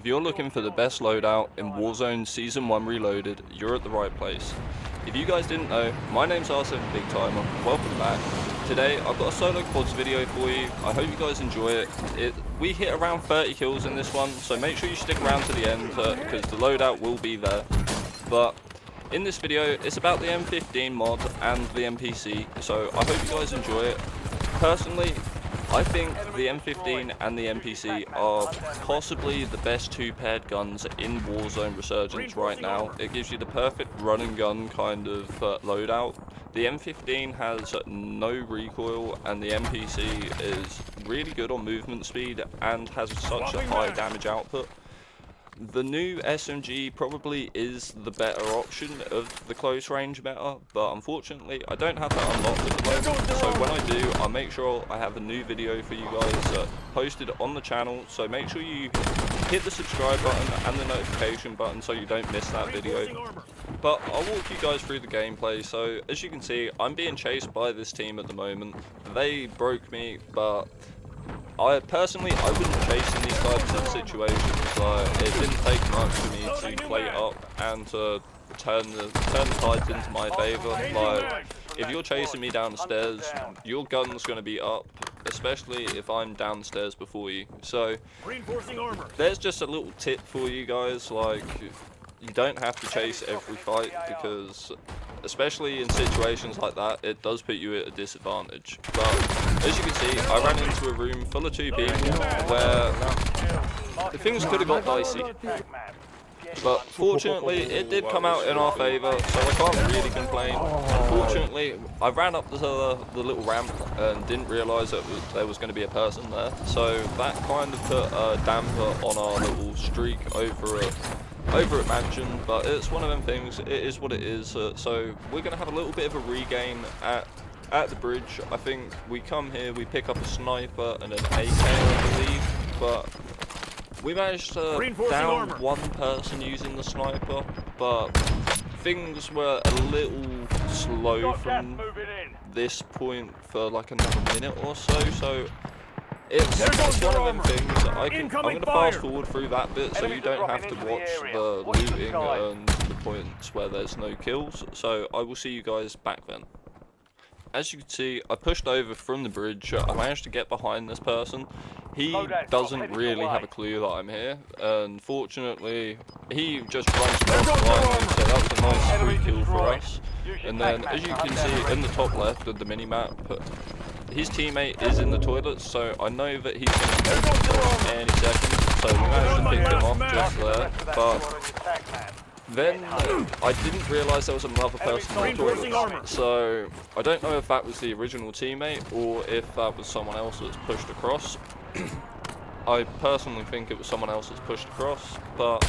If you're looking for the best loadout in Warzone Season 1 Reloaded, you're at the right place. If you guys didn't know, my name's R7 Big Timer. Welcome back. Today I've got a solo quads video for you. I hope you guys enjoy it. We hit around 30 kills in this one, so make sure you stick around to the end because the loadout will be there. But in this video, it's about the M15 mod and the NPC, so I hope you guys enjoy it. Personally, I think the M15 and the NPC are possibly the best two paired guns in Warzone Resurgence right now. It gives you the perfect run and gun kind of loadout. The M15 has no recoil and the NPC is really good on movement speed and has such a high damage output. The new SMG probably is the better option of the close range meta, but unfortunately I don't have that unlocked at the moment, so when I do, I'll make sure I have a new video for you guys posted on the channel, so make sure you hit the subscribe button and the notification button so you don't miss that video. But I'll walk you guys through the gameplay. So as you can see, I'm being chased by this team at the moment. They broke me, but I personally wouldn't chase in these types of situations. Like, it didn't take much for me to play up and to turn the tides into my favour. Like, if you're chasing me down the stairs, your gun's going to be up, especially if I'm downstairs before you. So there's just a little tip for you guys. Like, you don't have to chase every fight because, especially in situations like that, it does put you at a disadvantage. But as you can see, I ran into a room full of two people where things could have got dicey. But fortunately, it did come out in our favour, so I can't really complain. Unfortunately, I ran up the little ramp and didn't realise that there was going to be a person there. So that kind of put a damper on our little streak over at Mansion, but it's one of them things. It is what it is. So we're going to have a little bit of a regain at the bridge. I think we come here, we pick up a sniper and an AK, I believe, but we managed to down one person using the sniper, but things were a little slow from this point for like another minute or so. So it's one of them things. I'm going to fast forward through that bit so you don't have to watch the looting and the points where there's no kills. So I will see you guys back then. As you can see, I pushed over from the bridge. I managed to get behind this person. He doesn't really have a clue that I'm here. Unfortunately, he just runs past behind me, so that was a nice free kill for us. And then, as you can see in the top left of the minimap, his teammate is in the toilets, so I know that he's going to be any second. So we managed to pick him off just there. But then I didn't realise there was another person in the toilet, so I don't know if that was the original teammate or if that was someone else that's pushed across. I personally think it was someone else that's pushed across, but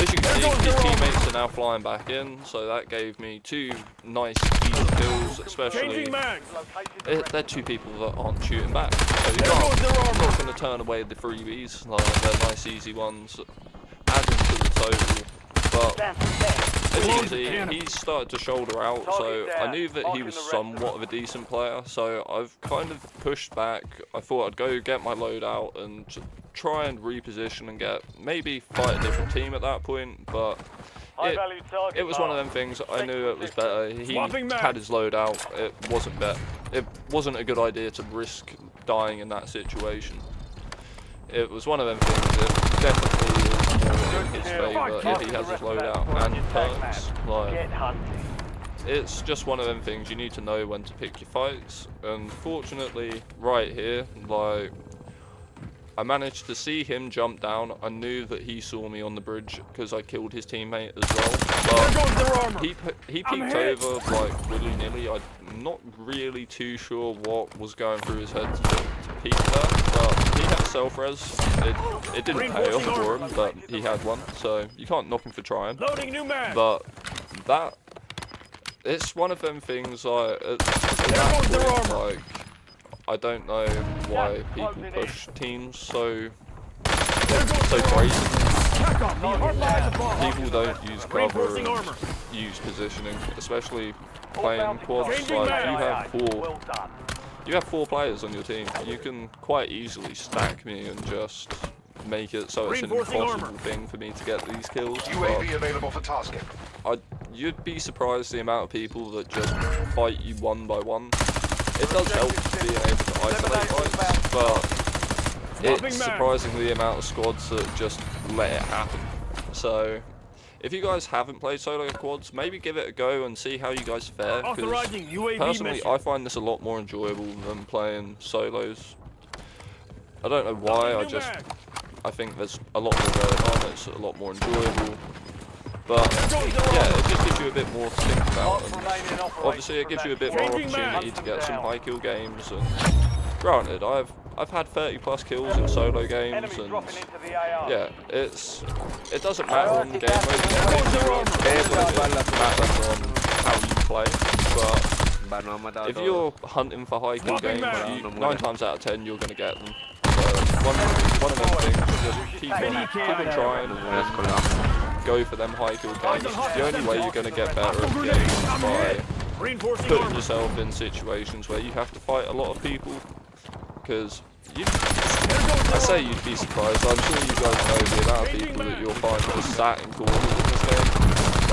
as you can see, his teammates are now flying back in, so that gave me two nice easy kills, especially they're two people that aren't shooting back, so I'm not going to turn away the freebies. Like, they're nice easy ones, adding to the total. But as you can see, he started to shoulder out, so I knew that he was somewhat of a decent player, so I've kind of pushed back. I thought I'd go get my loadout and try and reposition and maybe fight a different team at that point, but it was one of them things. I knew it was better. He had his loadout. It wasn't a good idea to risk dying in that situation. It was one of them things. It definitely is more in his favour if he has his loadout and perks. Like, it's just one of them things. You need to know when to pick your fights. And fortunately, right here, like, I managed to see him jump down. I knew that he saw me on the bridge because I killed his teammate as well. But he peeked over like willy-nilly. I'm not really too sure what was going through his head to peek there, but he had self-res. It didn't pay off for him, but he had one, so you can't knock him for trying. But it's one of them things. Like, I don't know why people push teams so crazy. People don't use cover and use positioning, especially playing quads. Like, you have four players on your team. You can quite easily stack me and just make it so it's an impossible thing for me to get these kills. UAV available for tasking. You'd be surprised the amount of people that just fight you one by one. It does help being able to isolate fights, but it's surprisingly the amount of squads that just let it happen. So if you guys haven't played solo quads, maybe give it a go and see how you guys fare, because personally I find this a lot more enjoyable than playing solos. I don't know why, I think there's a lot more going on, it's a lot more enjoyable. But yeah, it just gives you a bit more to think about, and obviously it gives you a bit more opportunity to get some high kill games. And granted, I've had 30+ kills in solo games, and yeah, it doesn't matter on the game mode you play, it matters on how you play. But if you're hunting for high kill games, 9 times out of 10 you're going to get them. So one of them things is just keep on trying and go for them high kill games. The only way you're going to get better at games is by putting yourself in situations where you have to fight a lot of people, because I say you'd be surprised. I'm sure you guys know the amount of people that you'll find just sat in corners in this game.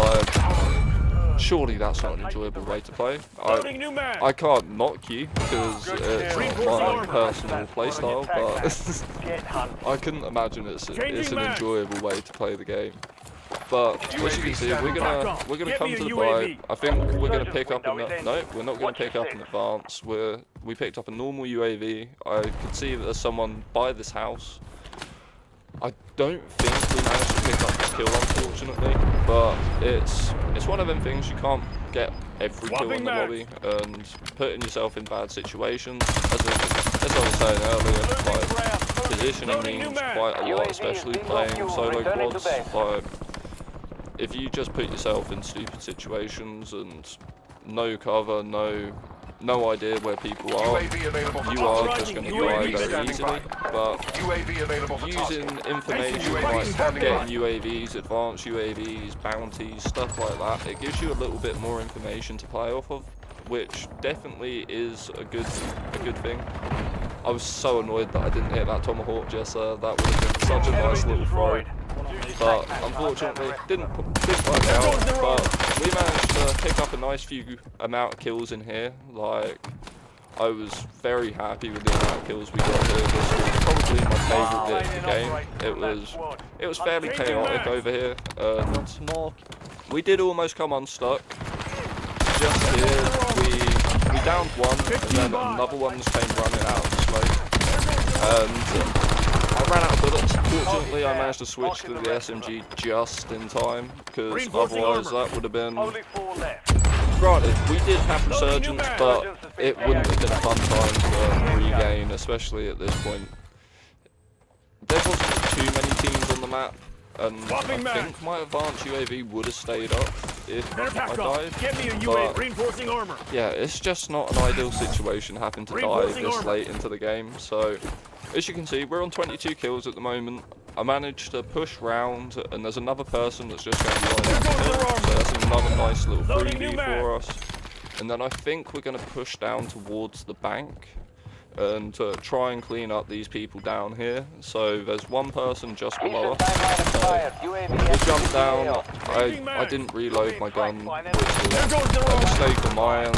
Like, surely that's not an enjoyable way to play. I can't knock you because it's not my personal playstyle, but I couldn't imagine it's an enjoyable way to play the game. But as you can see, we're gonna come to the buy. I think we're gonna pick up in the, no, we're not gonna pick up in advance. We picked up a normal UAV. I could see that there's someone by this house. I don't think we managed to pick up this kill, unfortunately, but it's one of them things, you can't get every kill in the lobby, and putting yourself in bad situations, as I was saying earlier, like, positioning means quite a lot, especially playing solo quads. Like, if you just put yourself in stupid situations and no cover, no idea where people are, you are just going to die very easily. But using information like getting UAVs, advanced UAVs, bounties, stuff like that, it gives you a little bit more information to play off of, which definitely is a good thing. I was so annoyed that I didn't hit that tomahawk just there. That would have been such a nice little throw. But unfortunately, didn't work out. But we managed to pick up a nice few amount of kills in here. Like, I was very happy with the amount of kills we got here. This was probably my favourite bit of the game. It was fairly chaotic over here, and we did almost come unstuck. Just here, we downed one, and then another one came running out of the smoke. And I ran out of bullets. Fortunately, I managed to switch to the SMG just in time, because otherwise that would have been... Granted, we did have Resurgence, but it wouldn't have been a fun time to regain, especially at this point. There wasn't too many teams on the map, and I think my advanced UAV would have stayed up if I died. But yeah, it's just not an ideal situation having to die this late into the game. So as you can see, we're on 22 kills at the moment. I managed to push round, and there's another person that's just going to be on the kill, so that's another nice little freebie for us. And then I think we're going to push down towards the bank and try and clean up these people down here. So there's one person just below us. We jumped down. I didn't reload my gun, which was a mistake on my end.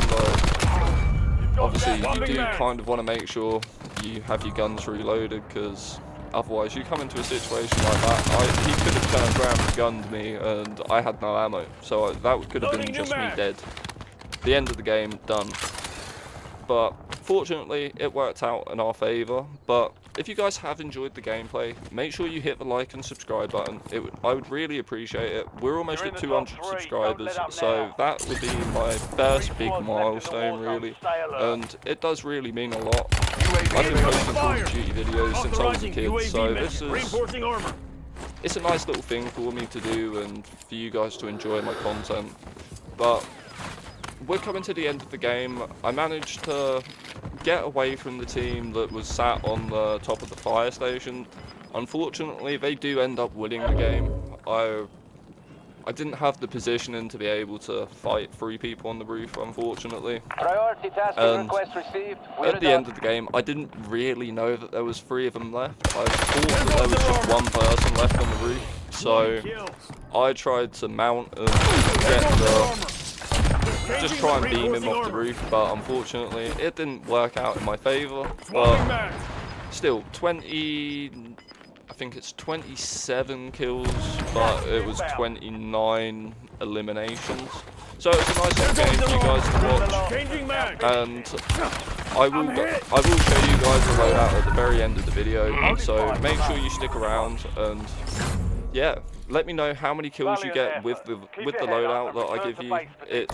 Obviously, you do kind of want to make sure you have your guns reloaded, because otherwise you come into a situation like that. He could have turned around and gunned me, and I had no ammo, so that could have been just me dead. The end of the game, done. But fortunately, it worked out in our favour. But if you guys have enjoyed the gameplay, make sure you hit the like and subscribe button. I would really appreciate it. We're almost at 200 subscribers, so that would be my first big milestone, really. And it does really mean a lot. I've been posting Call of Duty videos since I was a kid, so it's a nice little thing for me to do and for you guys to enjoy my content. But we're coming to the end of the game. I managed to get away from the team that was sat on the top of the fire station. Unfortunately, they do end up winning the game. I didn't have the positioning to be able to fight 3 people on the roof, unfortunately. Priority tasking And request received. at the end of the game, I didn't really know that there was 3 of them left. I thought that there was just 1 person left on the roof, so I tried to mount and just try and beam him off the roof, but unfortunately it didn't work out in my favour. But still, I think it's 27 kills, but it was 29 eliminations. So it's a nice little game for you guys to watch, and I will show you guys the loadout at the very end of the video, so make sure you stick around, and yeah, let me know how many kills you get with the loadout that I give you.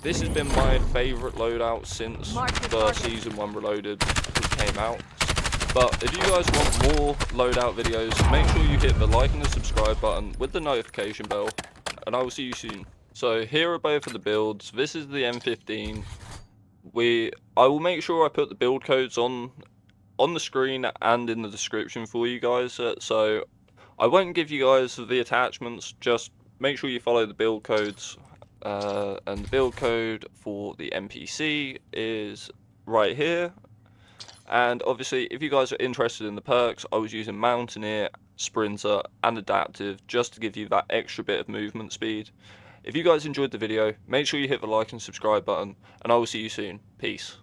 This has been my favourite loadout since the Season 1 Reloaded came out. But if you guys want more loadout videos, make sure you hit the like and the subscribe button with the notification bell, and I will see you soon. So here are both of the builds. This is the M15. I will make sure I put the build codes on the screen and in the description for you guys. So I won't give you guys the attachments, just make sure you follow the build codes. And the build code for the NPC is right here. And obviously, if you guys are interested in the perks, I was using Mountaineer, Sprinter, and Adaptive just to give you that extra bit of movement speed. If you guys enjoyed the video, make sure you hit the like and subscribe button, and I will see you soon. Peace.